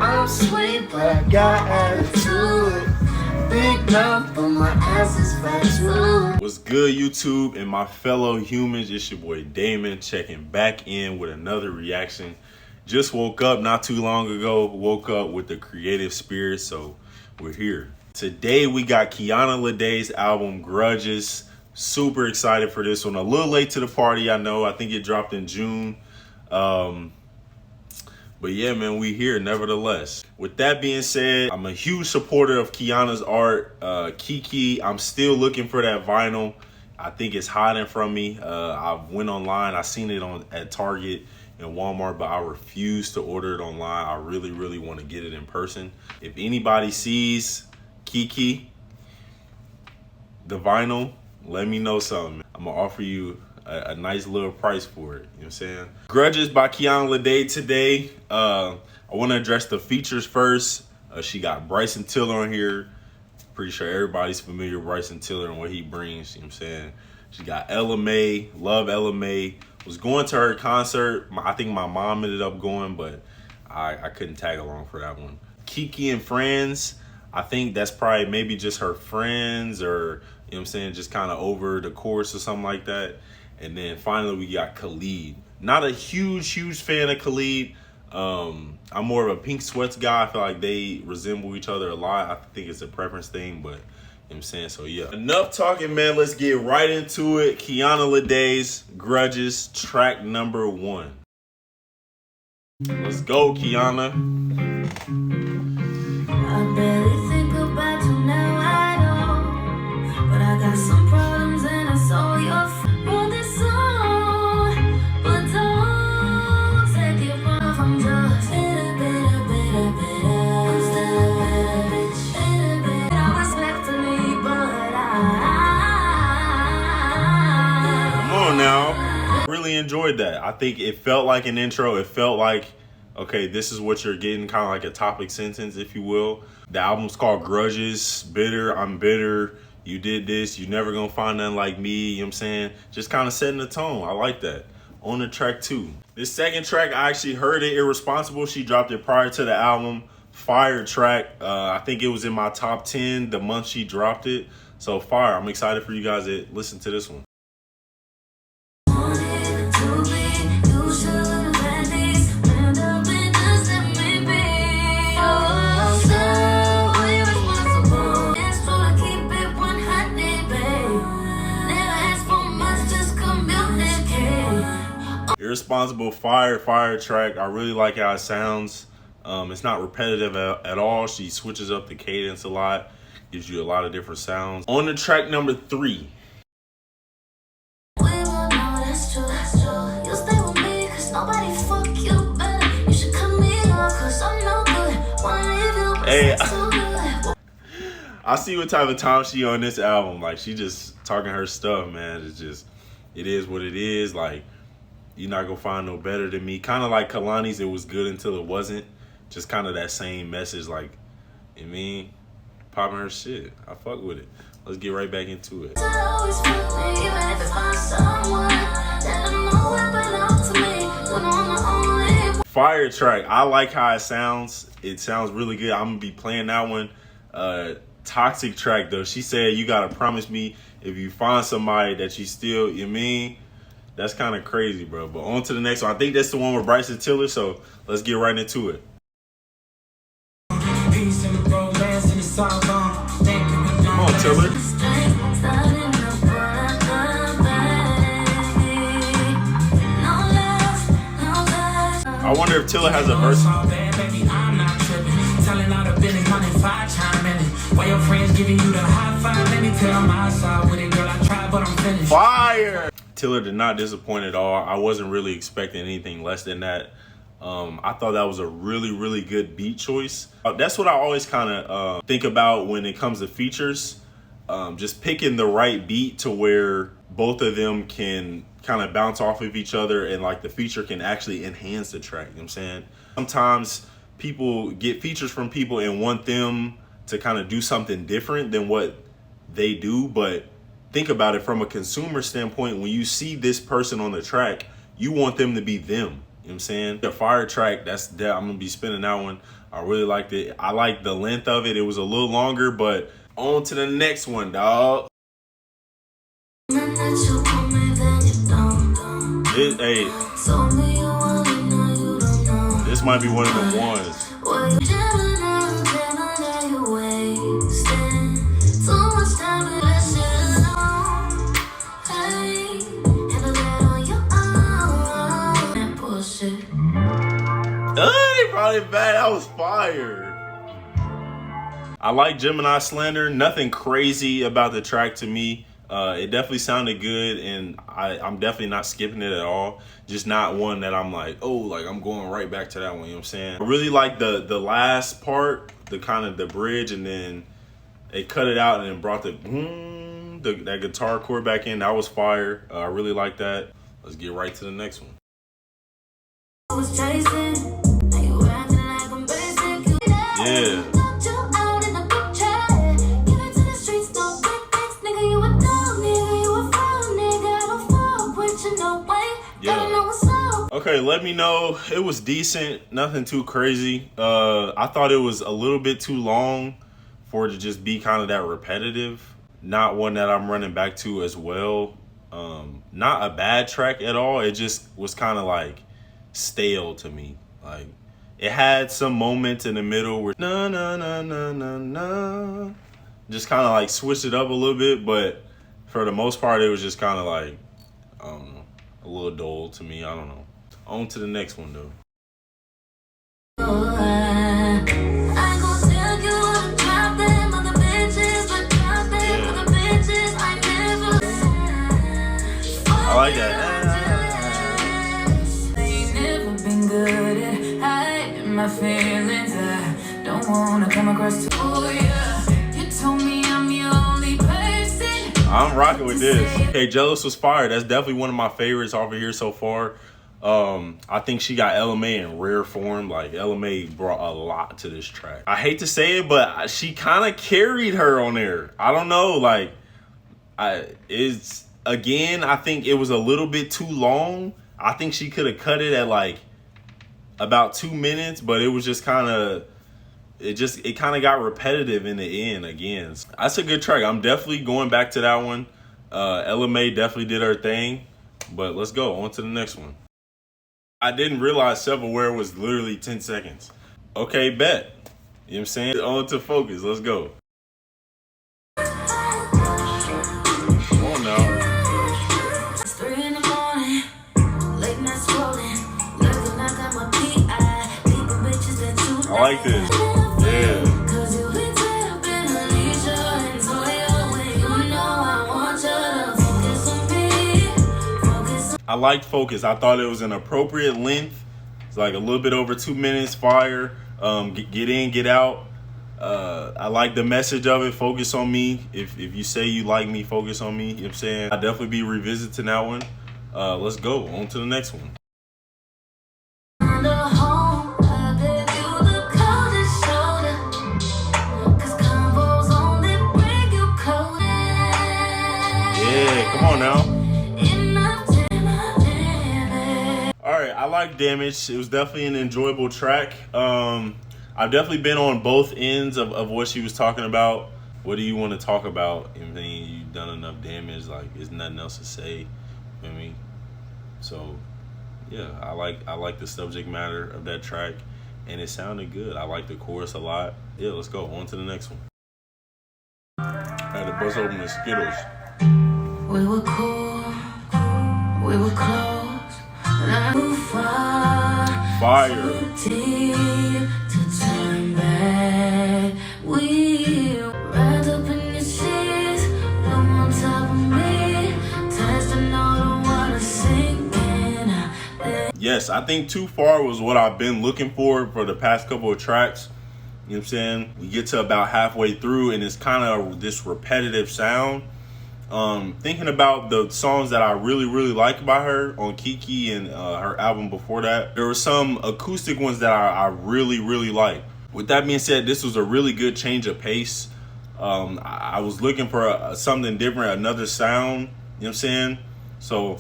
I'm sweet, but I got attitude. Big mouth, but my ass is fat too. What's good, YouTube and my fellow humans? It's your boy Damon checking back in with another reaction. Just woke up not too long ago. Woke up with the creative spirit, so we're here. Today we got KIANA LEDÉ's album Grudges. Super excited for this one. A little late to the party, I know. I think it dropped in June. But yeah, man, we here nevertheless. With that being said, I'm a huge supporter of KIANA's art. Kiki, I'm still looking for that vinyl. I think it's hiding from me. I went online, I seen it at Target and Walmart, but I refuse to order it online. I really want to get it in person. If anybody sees Kiki, the vinyl, let me know something. I'm gonna offer you a nice little price for it. You know what I'm saying? Grudges by KIANA LEDÉ today. I want to address the features first. She got Bryson Tiller on here. Pretty sure everybody's familiar with Bryson Tiller and what he brings. You know what I'm saying? She got LMA. Love LMA. Was going to her concert. I think my mom ended up going, but I couldn't tag along for that one. Kiki and Friends. I think that's probably maybe just her friends, or you know what I'm saying, just kind of over the course or something like that. And then finally we got Khalid. Not a huge fan of Khalid. I'm more of a Pink Sweats guy. I feel like they resemble each other a lot. I think it's a preference thing, but you know what I'm saying? So yeah. Enough talking, man. Let's get right into it. KIANA LEDÉ's Grudges, track number 1. Let's go, KIANA. I barely think about you now, I know. But I got some problems and I saw your on this song. But don't take it wrong, I'm just better. I'm still a better bitch. Better. Respectfully, but Come on now. Really enjoyed that. I think it felt like an intro. It felt like, okay, this is what you're getting, kind of like a topic sentence, if you will. The album's called Grudges. Bitter, I'm bitter. You did this, you never gonna find nothing like me. You know what I'm saying? Just kind of setting the tone. I like that. On the track 2. This second track, I actually heard it, Irresponsible. She dropped it prior to the album. Fire track. I think it was in my top 10 the month she dropped it. So fire. I'm excited for you guys to listen to this one. Irresponsible, fire track. I really like how it sounds. It's not repetitive at all. She switches up the cadence a lot, gives you a lot of different sounds. On to track number 3. Hey, I see what type of time she on this album. Like, she just talking her stuff, man. It's just, it is what it is. Like, you're not gonna find no better than me. Kind of like Kalani's It Was Good Until It Wasn't. Just kind of that same message, like, you know, me popping her shit. I fuck with it. Let's get right back into it. Fire track. I like how it sounds. It sounds really good. I'm gonna be playing that one. Toxic track though. She said, you gotta promise me if you find somebody that you still, you mean? That's kind of crazy, bro. But on to the next one. I think that's the one with Bryson Tiller, so let's get right into it. Come on, Tiller. I wonder if Tiller has a verse. Fire! Tiller did not disappoint at all. I wasn't really expecting anything less than that. I thought that was a really good beat choice. That's what I always kind of think about when it comes to features. Just picking the right beat to where both of them can kind of bounce off of each other, and like the feature can actually enhance the track. You know what I'm saying? Sometimes people get features from people and want them to kind of do something different than what they do, but think about it from a consumer standpoint. When you see this person on the track, you want them to be them. You know what I'm saying? The fire track, I'm gonna be spinning that one. I really liked it. I liked the length of it. It was a little longer, but on to the next one, dog. Hey, this might be one of the ones. They brought it back. That was fire. I like Gemini Slander. Nothing crazy about the track to me. It definitely sounded good, and I'm definitely not skipping it at all. Just not one that I'm like, oh, like I'm going right back to that one. You know what I'm saying? I really like the last part, the kind of the bridge, and then they cut it out and then brought that guitar chord back in. That was fire. I really like that. Let's get right to the next one. Yeah. Okay, let me know. It was decent, nothing too crazy. I thought it was a little bit too long for it to just be kind of that repetitive. Not one that I'm running back to as well. Not a bad track at all. It just was kind of like stale to me. Like it had some moments in the middle where na na na na na na, just kind of like switched it up a little bit, but for the most part, it was just kind of like, I don't know, a little dull to me. I don't know. On to the next one though. I like that. My feelings, I don't wanna come across too. You told me I'm the only person. I'm rocking with this. Okay, Jealous was fire. That's definitely one of my favorites over here so far. I think she got LMA in rare form. Like LMA brought a lot to this track. I hate to say it, but she kind of carried her on there. I don't know, like I think it was a little bit too long. I think she could have cut it at like about 2 minutes, but it was just kind of, it kind of got repetitive in the end again. That's a good track. I'm definitely going back to that one. LMA definitely did her thing, but let's go on to the next one. I didn't realize Self-Aware was literally 10 seconds. Okay, bet. You know what I'm saying? On to Focus. Let's go. Come on now. I like this. Yeah. I liked Focus. I thought it was an appropriate length. It's like a little bit over 2 minutes. Fire. Get in, get out. I like the message of it. Focus on me. If you say you like me, focus on me. You know what I'm saying? I'll definitely be revisiting that one. Let's go on to the next one. Yeah, come on now. Alright, I like Damage. It was definitely an enjoyable track. I've definitely been on both ends of what she was talking about. What do you want to talk about? I mean, you've done enough damage, like there's nothing else to say. You know what I mean? So yeah, I like the subject matter of that track, and it sounded good. I like the chorus a lot. Yeah, let's go on to the next one. I had to bust open the Skittles. We were cool, we were close, not too far. Fire. Deep to turn back. We wrapped up in the sheets, no on top of me, testing all the water sinking. Yes, I think Too Far was what I've been looking for the past couple of tracks. You know what I'm saying? We get to about halfway through and it's kind of this repetitive sound. Thinking about the songs that I really like by her on Kiki and her album before that, there were some acoustic ones that I really like. With that being said, this was a really good change of pace. I was looking for something different, another sound. You know what I'm saying? So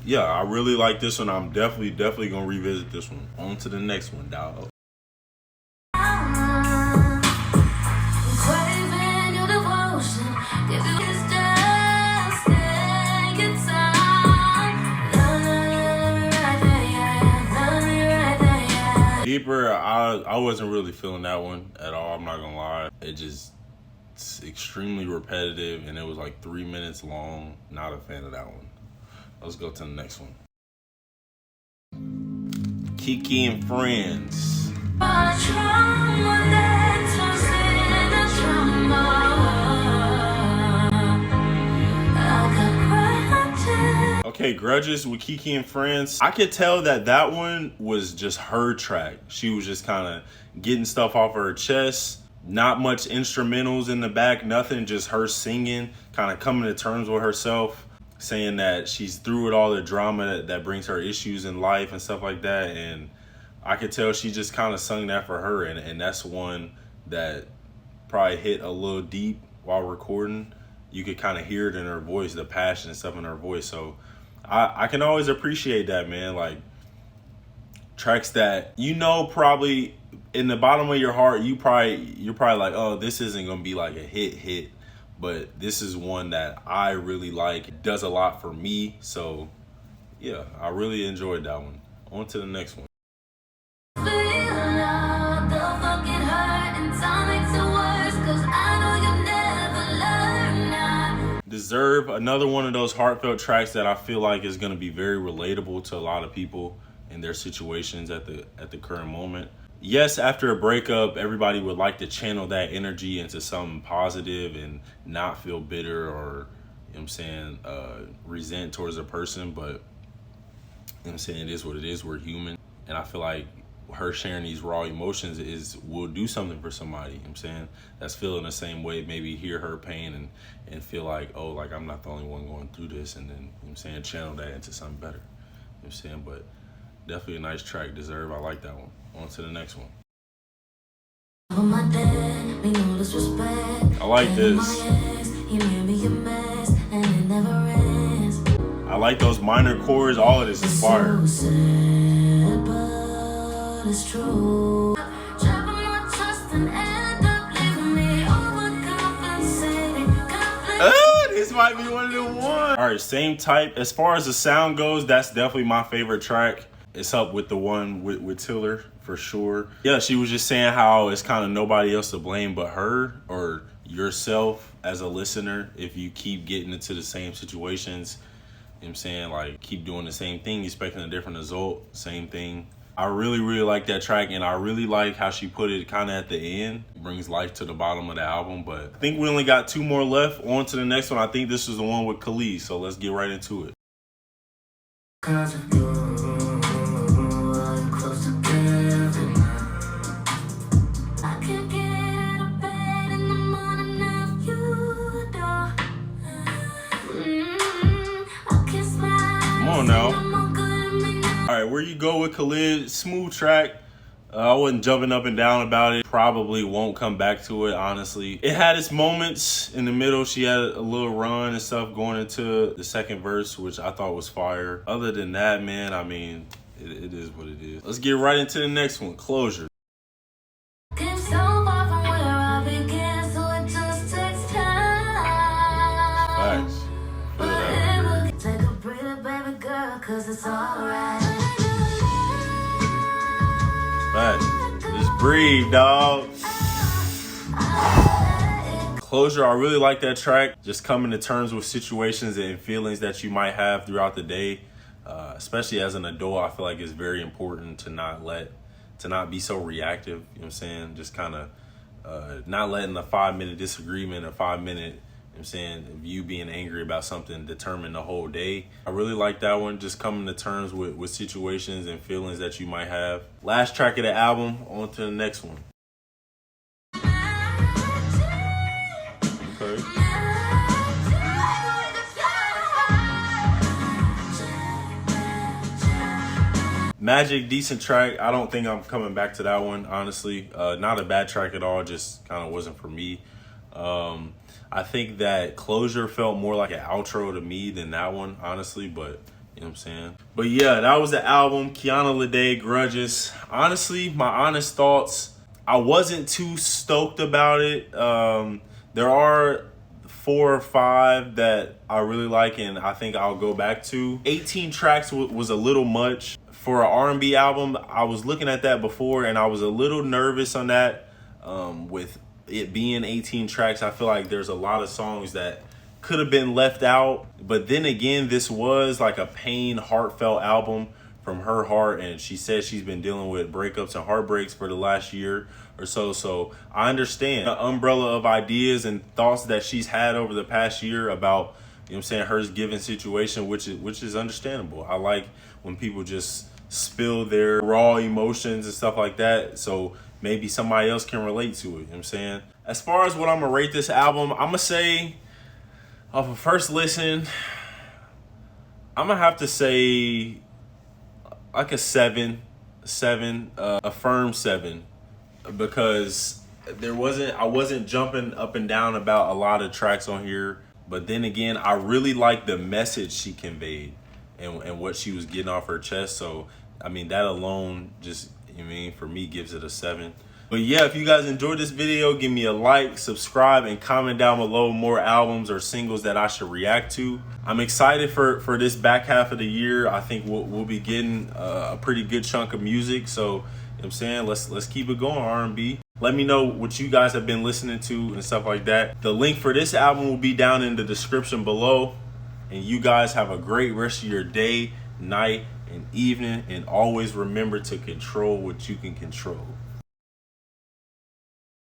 yeah, I really like this one. I'm definitely gonna revisit this one. On to the next one, dog. Deeper, I wasn't really feeling that one at all. I'm not gonna lie. It's extremely repetitive, and it was like 3 minutes long. Not a fan of that one. Let's go to the next one. Kiki and Friends. Okay, Grudges with Kiki and Friends. I could tell that one was just her track. She was just kind of getting stuff off her chest. Not much instrumentals in the back, nothing, just her singing, kind of coming to terms with herself, saying that she's through with all the drama that brings her issues in life and stuff like that. And I could tell she just kind of sung that for her. And that's one that probably hit a little deep while recording. You could kind of hear it in her voice, the passion and stuff in her voice. So I can always appreciate that, man. Like tracks that, you know, probably in the bottom of your heart, you're probably like, oh, this isn't gonna be like a hit, but this is one that I really like. It does a lot for me. So yeah, I really enjoyed that one. On to the next one. Deserve, another one of those heartfelt tracks that I feel like is going to be very relatable to a lot of people in their situations at the current moment. Yes, after a breakup, everybody would like to channel that energy into something positive and not feel bitter or, you know what I'm saying, resent towards a person. But, you know what I'm saying, it is what it is. We're human. And I feel like her sharing these raw emotions will do something for somebody, you know what I'm saying, that's feeling the same way, maybe hear her pain and feel like, oh, like I'm not the only one going through this, and then, you know what I'm saying, channel that into something better, you know what I'm saying. But definitely a nice track, Deserve. I like that one. On to the next one. I like this. I like those minor chords. All of this is fire. It's true. This might be one of the ones. All right, same type. As far as the sound goes, that's definitely my favorite track. It's up with the one with Tiller for sure. Yeah, she was just saying how it's kind of nobody else to blame but her or yourself as a listener if you keep getting into the same situations. You know what I'm saying? Like, keep doing the same thing, expecting a different result, same thing. I really like that track, and I really like how she put it kind of at the end. It brings life to the bottom of the album, but I think we only got 2 more left. On to the next one. I think this is the one with Khalid, so let's get right into it. Come on now. All right, Where You Go with Khalid, smooth track. I wasn't jumping up and down about it. Probably won't come back to it, honestly. It had its moments in the middle. She had a little run and stuff going into the second verse, which I thought was fire. Other than that, man, I mean, it is what it is. Let's get right into the next one, Closure. Facts. Take a breather, baby girl, 'cause it's alright. Just breathe, dog. Closure, I really like that track. Just coming to terms with situations and feelings that you might have throughout the day. Especially as an adult, I feel like it's very important to not be so reactive. You know what I'm saying? Just kind of not letting a 5-minute disagreement, a 5-minute, you know what I'm saying, of you being angry about something determine the whole day. I really like that one, just coming to terms with situations and feelings that you might have. Last track of the album, on to the next one. Okay. Magic, decent track. I don't think I'm coming back to that one, honestly. Not a bad track at all, just kind of wasn't for me. I think that Closure felt more like an outro to me than that one, honestly, but you know what I'm saying? But yeah, that was the album, KIANA LEDÉ, Grudges. Honestly, my honest thoughts, I wasn't too stoked about it. There are 4 or 5 that I really like and I think I'll go back to. 18 tracks was a little much. For an R&B album, I was looking at that before and I was a little nervous on that. With it being 18 tracks, I feel like there's a lot of songs that could have been left out. But then again, this was like a pain, heartfelt album from her heart, and she said she's been dealing with breakups and heartbreaks for the last year or so. So I understand the umbrella of ideas and thoughts that she's had over the past year about, you know what I'm saying, her given situation, which is understandable. I like when people just spill their raw emotions and stuff like that, so maybe somebody else can relate to it, you know what I'm saying? As far as what I'm gonna rate this album, I'm gonna say, off of first listen, I'm gonna have to say like a 7, a firm 7, because I wasn't jumping up and down about a lot of tracks on here, but then again, I really like the message she conveyed and what she was getting off her chest. So I mean, that alone just, I mean, for me, gives it a 7. But yeah, if you guys enjoyed this video, give me a like, subscribe, and comment down below more albums or singles that I should react to. I'm excited for this back half of the year. I think we'll be getting a pretty good chunk of music. So, you know what I'm saying, let's keep it going, R&B. Let me know what you guys have been listening to and stuff like that. The link for this album will be down in the description below. And you guys have a great rest of your day, night, and evening. And always remember to control what you can control.